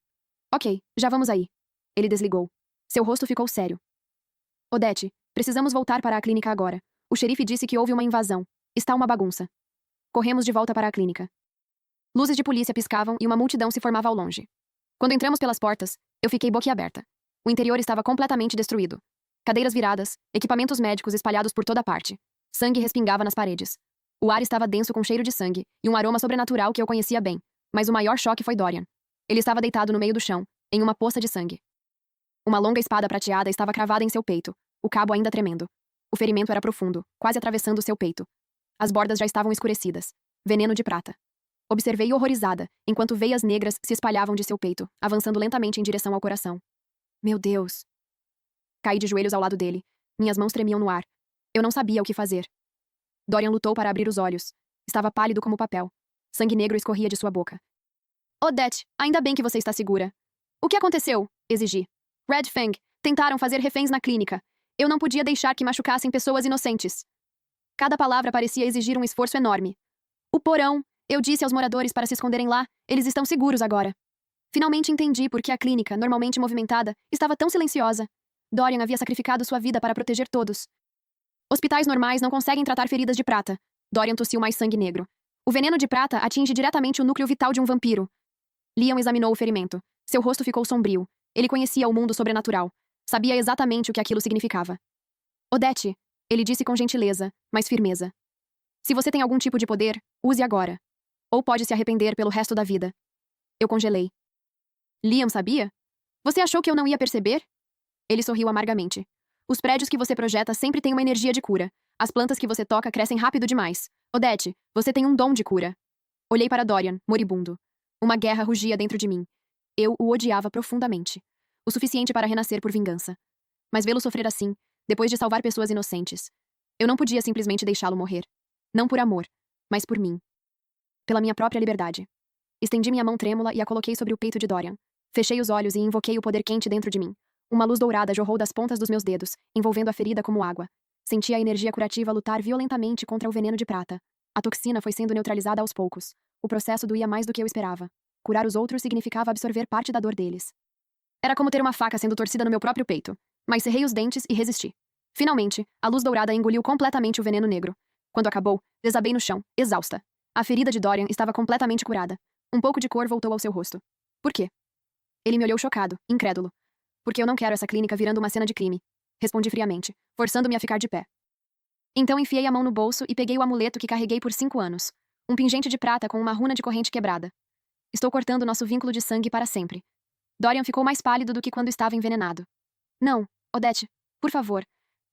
Ok, já vamos aí. Ele desligou. Seu rosto ficou sério. Odete, precisamos voltar para a clínica agora. O xerife disse que houve uma invasão. Está uma bagunça. Corremos de volta para a clínica. Luzes de polícia piscavam e uma multidão se formava ao longe. Quando entramos pelas portas, eu fiquei boquiaberta. O interior estava completamente destruído. Cadeiras viradas, equipamentos médicos espalhados por toda parte. Sangue respingava nas paredes. O ar estava denso com cheiro de sangue e um aroma sobrenatural que eu conhecia bem, mas o maior choque foi Dorian. Ele estava deitado no meio do chão, em uma poça de sangue. Uma longa espada prateada estava cravada em seu peito, o cabo ainda tremendo. O ferimento era profundo, quase atravessando seu peito. As bordas já estavam escurecidas. Veneno de prata. Observei horrorizada, enquanto veias negras se espalhavam de seu peito, avançando lentamente em direção ao coração. Meu Deus! Caí de joelhos ao lado dele. Minhas mãos tremiam no ar. Eu não sabia o que fazer. Dorian lutou para abrir os olhos. Estava pálido como papel. Sangue negro escorria de sua boca. Odete, ainda bem que você está segura. O que aconteceu? Exigi. Red Fang, tentaram fazer reféns na clínica. Eu não podia deixar que machucassem pessoas inocentes. Cada palavra parecia exigir um esforço enorme. O porão, eu disse aos moradores para se esconderem lá, eles estão seguros agora. Finalmente entendi por que a clínica, normalmente movimentada, estava tão silenciosa. Dorian havia sacrificado sua vida para proteger todos. Hospitais normais não conseguem tratar feridas de prata. Dorian tossiu mais sangue negro. O veneno de prata atinge diretamente o núcleo vital de um vampiro. Liam examinou o ferimento. Seu rosto ficou sombrio. Ele conhecia o mundo sobrenatural. Sabia exatamente o que aquilo significava. Odete, ele disse com gentileza, mas firmeza. Se você tem algum tipo de poder, use agora. Ou pode se arrepender pelo resto da vida. Eu congelei. Liam sabia? Você achou que eu não ia perceber? Ele sorriu amargamente. Os prédios que você projeta sempre têm uma energia de cura. As plantas que você toca crescem rápido demais. Odete, você tem um dom de cura. Olhei para Dorian, moribundo. Uma guerra rugia dentro de mim. Eu o odiava profundamente. O suficiente para renascer por vingança. Mas vê-lo sofrer assim, depois de salvar pessoas inocentes. Eu não podia simplesmente deixá-lo morrer. Não por amor, mas por mim. Pela minha própria liberdade. Estendi minha mão trêmula e a coloquei sobre o peito de Dorian. Fechei os olhos e invoquei o poder quente dentro de mim. Uma luz dourada jorrou das pontas dos meus dedos, envolvendo a ferida como água. Senti a energia curativa lutar violentamente contra o veneno de prata. A toxina foi sendo neutralizada aos poucos. O processo doía mais do que eu esperava. Curar os outros significava absorver parte da dor deles. Era como ter uma faca sendo torcida no meu próprio peito. Mas cerrei os dentes e resisti. Finalmente, a luz dourada engoliu completamente o veneno negro. Quando acabou, desabei no chão, exausta. A ferida de Dorian estava completamente curada. Um pouco de cor voltou ao seu rosto. Por quê? Ele me olhou chocado, incrédulo. Porque eu não quero essa clínica virando uma cena de crime. Respondi friamente, forçando-me a ficar de pé. Então enfiei a mão no bolso e peguei o amuleto que carreguei por 5 anos. Um pingente de prata com uma runa de corrente quebrada. Estou cortando nosso vínculo de sangue para sempre. Dorian ficou mais pálido do que quando estava envenenado. Não, Odete, por favor.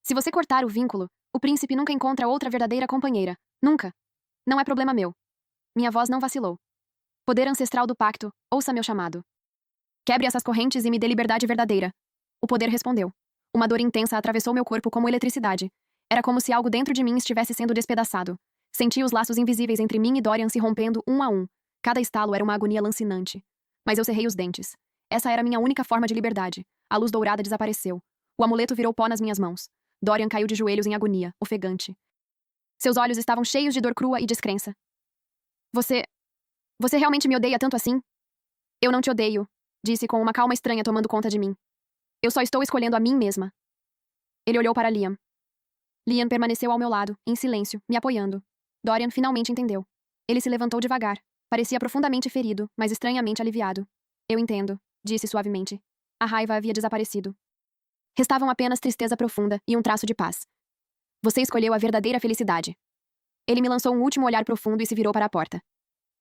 Se você cortar o vínculo, o príncipe nunca encontra outra verdadeira companheira. Nunca. Não é problema meu. Minha voz não vacilou. Poder ancestral do pacto, ouça meu chamado. Quebre essas correntes e me dê liberdade verdadeira. O poder respondeu. Uma dor intensa atravessou meu corpo como eletricidade. Era como se algo dentro de mim estivesse sendo despedaçado. Senti os laços invisíveis entre mim e Dorian se rompendo um a um. Cada estalo era uma agonia lancinante. Mas eu cerrei os dentes. Essa era minha única forma de liberdade. A luz dourada desapareceu. O amuleto virou pó nas minhas mãos. Dorian caiu de joelhos em agonia, ofegante. Seus olhos estavam cheios de dor crua e descrença. Você realmente me odeia tanto assim? Eu não te odeio, disse com uma calma estranha tomando conta de mim. Eu só estou escolhendo a mim mesma. Ele olhou para Liam. Liam permaneceu ao meu lado, em silêncio, me apoiando. Dorian finalmente entendeu. Ele se levantou devagar. Parecia profundamente ferido, mas estranhamente aliviado. Eu entendo, disse suavemente. A raiva havia desaparecido. Restavam apenas tristeza profunda e um traço de paz. Você escolheu a verdadeira felicidade. Ele me lançou um último olhar profundo e se virou para a porta.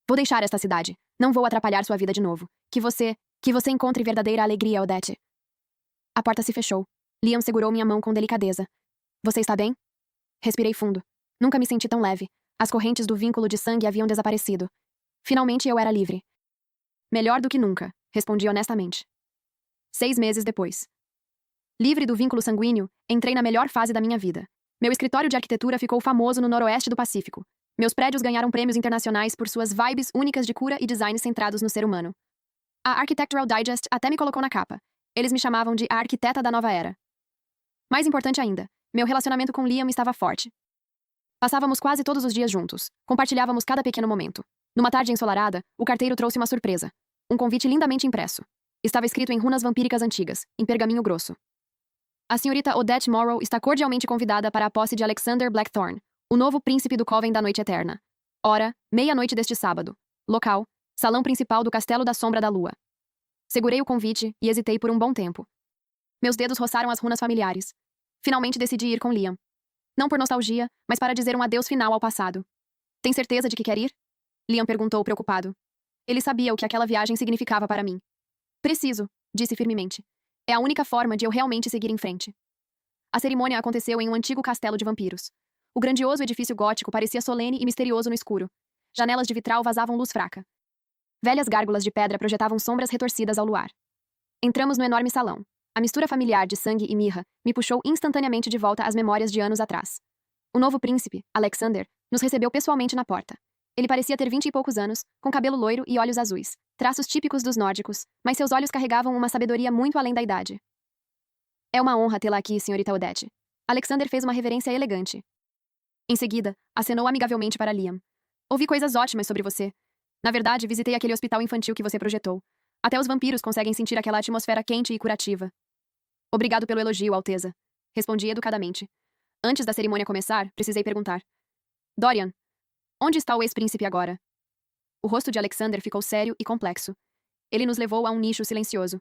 Vou deixar esta cidade. Não vou atrapalhar sua vida de novo. Que você encontre verdadeira alegria, Odete. A porta se fechou. Liam segurou minha mão com delicadeza. Você está bem? Respirei fundo. Nunca me senti tão leve. As correntes do vínculo de sangue haviam desaparecido. Finalmente eu era livre. Melhor do que nunca, respondi honestamente. 6 meses depois. Livre do vínculo sanguíneo, entrei na melhor fase da minha vida. Meu escritório de arquitetura ficou famoso no noroeste do Pacífico. Meus prédios ganharam prêmios internacionais por suas vibes únicas de cura e design centrados no ser humano. A Architectural Digest até me colocou na capa. Eles me chamavam de a arquiteta da nova era. Mais importante ainda, meu relacionamento com Liam estava forte. Passávamos quase todos os dias juntos. Compartilhávamos cada pequeno momento. Numa tarde ensolarada, o carteiro trouxe uma surpresa. Um convite lindamente impresso. Estava escrito em runas vampíricas antigas, em pergaminho grosso. A senhorita Odete Morrow está cordialmente convidada para a posse de Alexander Blackthorne, o novo príncipe do Coven da Noite Eterna. Hora, 00:30 deste sábado. Local, salão principal do Castelo da Sombra da Lua. Segurei o convite e hesitei por um bom tempo. Meus dedos roçaram as runas familiares. Finalmente decidi ir com Liam. Não por nostalgia, mas para dizer um adeus final ao passado. Tem certeza de que quer ir? Liam perguntou preocupado. Ele sabia o que aquela viagem significava para mim. Preciso, disse firmemente. É a única forma de eu realmente seguir em frente. A cerimônia aconteceu em um antigo castelo de vampiros. O grandioso edifício gótico parecia solene e misterioso no escuro. Janelas de vitral vazavam luz fraca. Velhas gárgulas de pedra projetavam sombras retorcidas ao luar. Entramos no enorme salão. A mistura familiar de sangue e mirra me puxou instantaneamente de volta às memórias de anos atrás. O novo príncipe, Alexander, nos recebeu pessoalmente na porta. Ele parecia ter 20 e poucos anos, com cabelo loiro e olhos azuis, traços típicos dos nórdicos, mas seus olhos carregavam uma sabedoria muito além da idade. É uma honra tê-la aqui, senhorita Odete. Alexander fez uma reverência elegante. Em seguida, acenou amigavelmente para Liam. Ouvi coisas ótimas sobre você. Na verdade, visitei aquele hospital infantil que você projetou. Até os vampiros conseguem sentir aquela atmosfera quente e curativa. Obrigado pelo elogio, Alteza. Respondi educadamente. Antes da cerimônia começar, precisei perguntar. Dorian, onde está o ex-príncipe agora? O rosto de Alexander ficou sério e complexo. Ele nos levou a um nicho silencioso.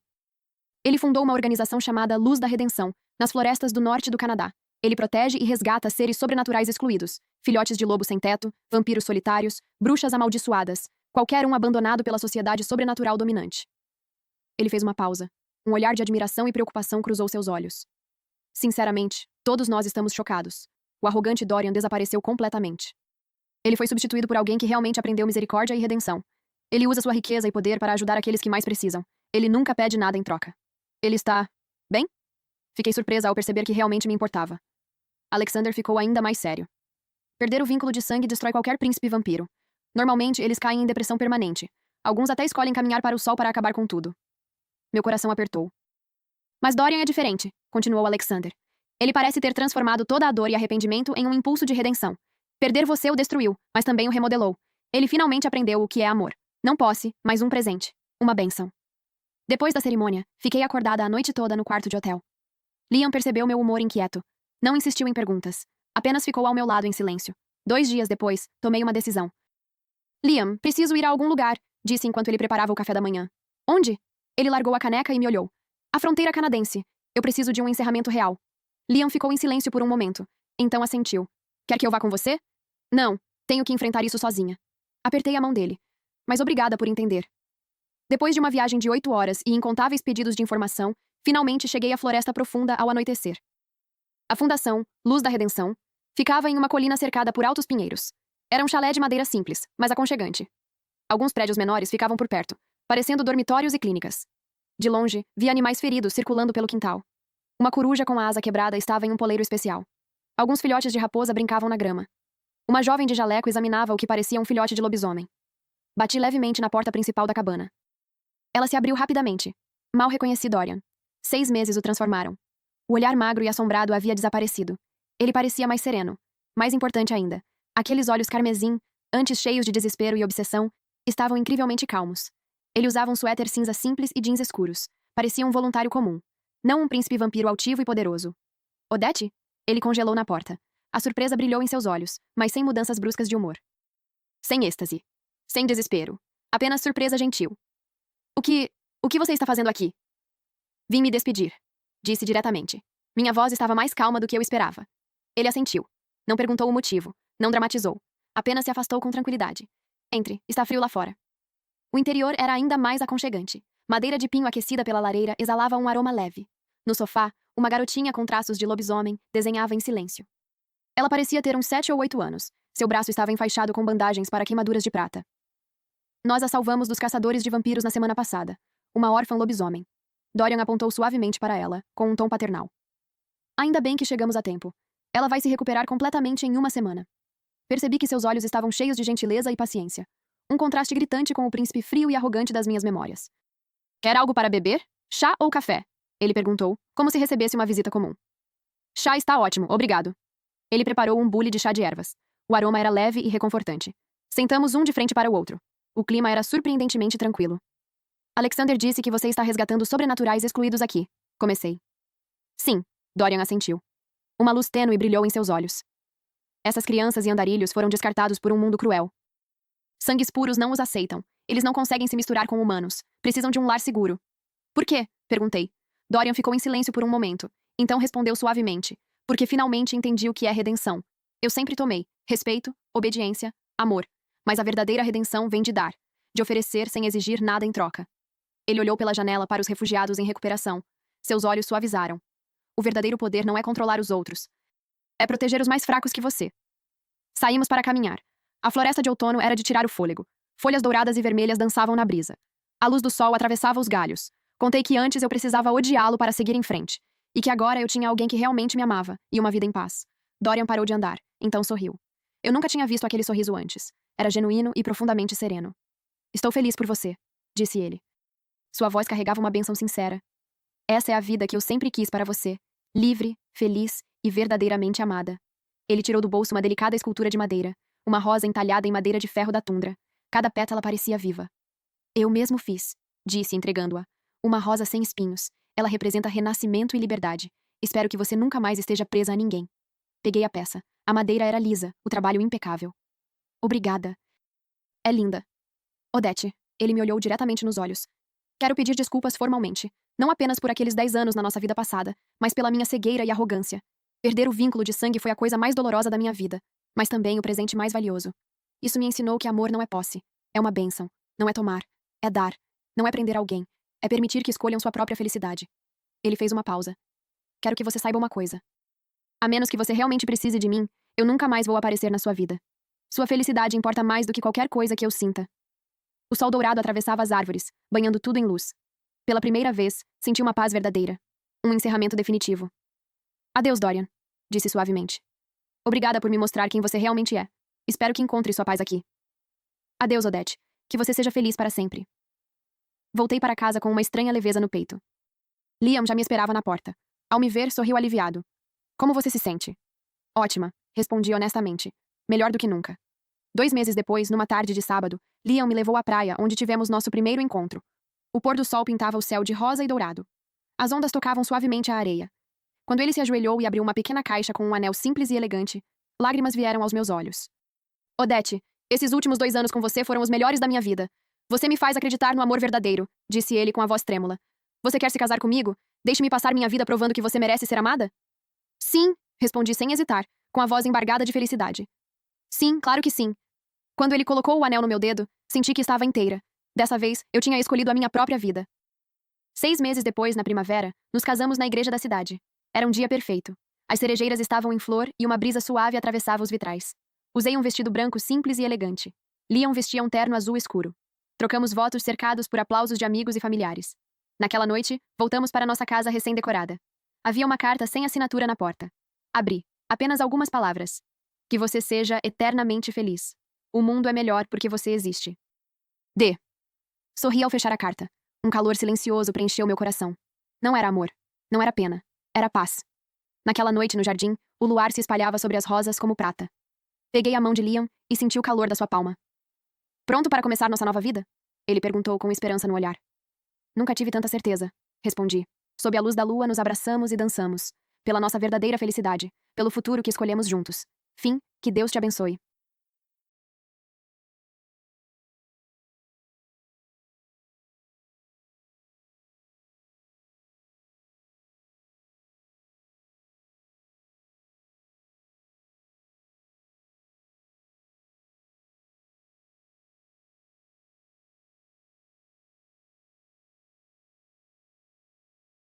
Ele fundou uma organização chamada Luz da Redenção, nas florestas do norte do Canadá. Ele protege e resgata seres sobrenaturais excluídos, filhotes de lobo sem teto, vampiros solitários, bruxas amaldiçoadas, qualquer um abandonado pela sociedade sobrenatural dominante. Ele fez uma pausa. Um olhar de admiração e preocupação cruzou seus olhos. Sinceramente, todos nós estamos chocados. O arrogante Dorian desapareceu completamente. Ele foi substituído por alguém que realmente aprendeu misericórdia e redenção. Ele usa sua riqueza e poder para ajudar aqueles que mais precisam. Ele nunca pede nada em troca. Ele está... bem? Fiquei surpresa ao perceber que realmente me importava. Alexander ficou ainda mais sério. Perder o vínculo de sangue destrói qualquer príncipe vampiro. Normalmente, eles caem em depressão permanente. Alguns até escolhem caminhar para o sol para acabar com tudo. Meu coração apertou. Mas Dorian é diferente, continuou Alexander. Ele parece ter transformado toda a dor e arrependimento em um impulso de redenção. Perder você o destruiu, mas também o remodelou. Ele finalmente aprendeu o que é amor. Não posse, mas um presente. Uma bênção. Depois da cerimônia, fiquei acordada a noite toda no quarto de hotel. Liam percebeu meu humor inquieto. Não insistiu em perguntas. Apenas ficou ao meu lado em silêncio. 2 dias depois, tomei uma decisão. Liam, preciso ir a algum lugar, disse enquanto ele preparava o café da manhã. Onde? Ele largou a caneca e me olhou. A fronteira canadense. Eu preciso de um encerramento real. Liam ficou em silêncio por um momento. Então assentiu. Quer que eu vá com você? Não, tenho que enfrentar isso sozinha. Apertei a mão dele. Mas obrigada por entender. Depois de uma viagem de 8 horas e incontáveis pedidos de informação, finalmente cheguei à Floresta Profunda ao anoitecer. A fundação, Luz da Redenção, ficava em uma colina cercada por altos pinheiros. Era um chalé de madeira simples, mas aconchegante. Alguns prédios menores ficavam por perto, parecendo dormitórios e clínicas. De longe, vi animais feridos circulando pelo quintal. Uma coruja com a asa quebrada estava em um poleiro especial. Alguns filhotes de raposa brincavam na grama. Uma jovem de jaleco examinava o que parecia um filhote de lobisomem. Bati levemente na porta principal da cabana. Ela se abriu rapidamente. Mal reconheci Dorian. 6 meses o transformaram. O olhar magro e assombrado havia desaparecido. Ele parecia mais sereno. Mais importante ainda, aqueles olhos carmesim, antes cheios de desespero e obsessão, estavam incrivelmente calmos. Ele usava um suéter cinza simples e jeans escuros. Parecia um voluntário comum. Não um príncipe vampiro altivo e poderoso. Odete? Ele congelou na porta. A surpresa brilhou em seus olhos, mas sem mudanças bruscas de humor. Sem êxtase. Sem desespero. Apenas surpresa gentil. O que você está fazendo aqui? Vim me despedir. Disse diretamente. Minha voz estava mais calma do que eu esperava. Ele assentiu. Não perguntou o motivo. Não dramatizou. Apenas se afastou com tranquilidade. Entre, está frio lá fora. O interior era ainda mais aconchegante. Madeira de pinho aquecida pela lareira exalava um aroma leve. No sofá, uma garotinha com traços de lobisomem desenhava em silêncio. Ela parecia ter uns 7 ou 8 anos. Seu braço estava enfaixado com bandagens para queimaduras de prata. Nós a salvamos dos caçadores de vampiros na semana passada. Uma órfã lobisomem. Dorian apontou suavemente para ela, com um tom paternal. Ainda bem que chegamos a tempo. Ela vai se recuperar completamente em 1 semana. Percebi que seus olhos estavam cheios de gentileza e paciência. Um contraste gritante com o príncipe frio e arrogante das minhas memórias. Quer algo para beber? Chá ou café? Ele perguntou, como se recebesse uma visita comum. Chá está ótimo, obrigado. Ele preparou um bule de chá de ervas. O aroma era leve e reconfortante. Sentamos um de frente para o outro. O clima era surpreendentemente tranquilo. Alexander disse que você está resgatando sobrenaturais excluídos aqui. Comecei. Sim, Dorian assentiu. Uma luz tênue brilhou em seus olhos. Essas crianças e andarilhos foram descartados por um mundo cruel. Sangues puros não os aceitam. Eles não conseguem se misturar com humanos. Precisam de um lar seguro. Por quê? Perguntei. Dorian ficou em silêncio por um momento. Então respondeu suavemente. Porque finalmente entendi o que é redenção. Eu sempre tomei respeito, obediência, amor. Mas a verdadeira redenção vem de dar. De oferecer sem exigir nada em troca. Ele olhou pela janela para os refugiados em recuperação. Seus olhos suavizaram. O verdadeiro poder não é controlar os outros. É proteger os mais fracos que você. Saímos para caminhar. A floresta de outono era de tirar o fôlego. Folhas douradas e vermelhas dançavam na brisa. A luz do sol atravessava os galhos. Contei que antes eu precisava odiá-lo para seguir em frente. E que agora eu tinha alguém que realmente me amava, e uma vida em paz. Dorian parou de andar, então sorriu. Eu nunca tinha visto aquele sorriso antes. Era genuíno e profundamente sereno. Estou feliz por você, disse ele. Sua voz carregava uma bênção sincera. Essa é a vida que eu sempre quis para você. Livre, feliz e verdadeiramente amada. Ele tirou do bolso uma delicada escultura de madeira. Uma rosa entalhada em madeira de ferro da tundra. Cada pétala parecia viva. Eu mesmo fiz, disse, entregando-a. Uma rosa sem espinhos. Ela representa renascimento e liberdade. Espero que você nunca mais esteja presa a ninguém. Peguei a peça. A madeira era lisa, o trabalho impecável. Obrigada. É linda. Odete, ele me olhou diretamente nos olhos. Quero pedir desculpas formalmente. Não apenas por aqueles 10 anos na nossa vida passada, mas pela minha cegueira e arrogância. Perder o vínculo de sangue foi a coisa mais dolorosa da minha vida, mas também o presente mais valioso. Isso me ensinou que amor não é posse. É uma bênção. Não é tomar. É dar. Não é prender alguém. É permitir que escolham sua própria felicidade. Ele fez uma pausa. Quero que você saiba uma coisa. A menos que você realmente precise de mim, eu nunca mais vou aparecer na sua vida. Sua felicidade importa mais do que qualquer coisa que eu sinta. O sol dourado atravessava as árvores, banhando tudo em luz. Pela primeira vez, senti uma paz verdadeira. Um encerramento definitivo. Adeus, Dorian, disse suavemente. Obrigada por me mostrar quem você realmente é. Espero que encontre sua paz aqui. Adeus, Odete. Que você seja feliz para sempre. Voltei para casa com uma estranha leveza no peito. Liam já me esperava na porta. Ao me ver, sorriu aliviado. Como você se sente? Ótima, respondi honestamente. Melhor do que nunca. 2 meses depois, numa tarde de sábado, Liam me levou à praia, onde tivemos nosso primeiro encontro. O pôr do sol pintava o céu de rosa e dourado. As ondas tocavam suavemente a areia. Quando ele se ajoelhou e abriu uma pequena caixa com um anel simples e elegante, lágrimas vieram aos meus olhos. Odete, esses últimos 2 anos com você foram os melhores da minha vida. Você me faz acreditar no amor verdadeiro, disse ele com a voz trêmula. Você quer se casar comigo? Deixe-me passar minha vida provando que você merece ser amada? Sim, respondi sem hesitar, com a voz embargada de felicidade. Sim, claro que sim. Quando ele colocou o anel no meu dedo, senti que estava inteira. Dessa vez, eu tinha escolhido a minha própria vida. 6 meses depois, na primavera, nos casamos na igreja da cidade. Era um dia perfeito. As cerejeiras estavam em flor e uma brisa suave atravessava os vitrais. Usei um vestido branco simples e elegante. Liam vestia um terno azul escuro. Trocamos votos cercados por aplausos de amigos e familiares. Naquela noite, voltamos para nossa casa recém-decorada. Havia uma carta sem assinatura na porta. Abri. Apenas algumas palavras. Que você seja eternamente feliz. O mundo é melhor porque você existe. D. Sorri ao fechar a carta. Um calor silencioso preencheu meu coração. Não era amor. Não era pena. Era paz. Naquela noite no jardim, o luar se espalhava sobre as rosas como prata. Peguei a mão de Liam e senti o calor da sua palma. Pronto para começar nossa nova vida? Ele perguntou com esperança no olhar. Nunca tive tanta certeza, respondi. Sob a luz da lua, nos abraçamos e dançamos. Pela nossa verdadeira felicidade. Pelo futuro que escolhemos juntos. Fim, que Deus te abençoe.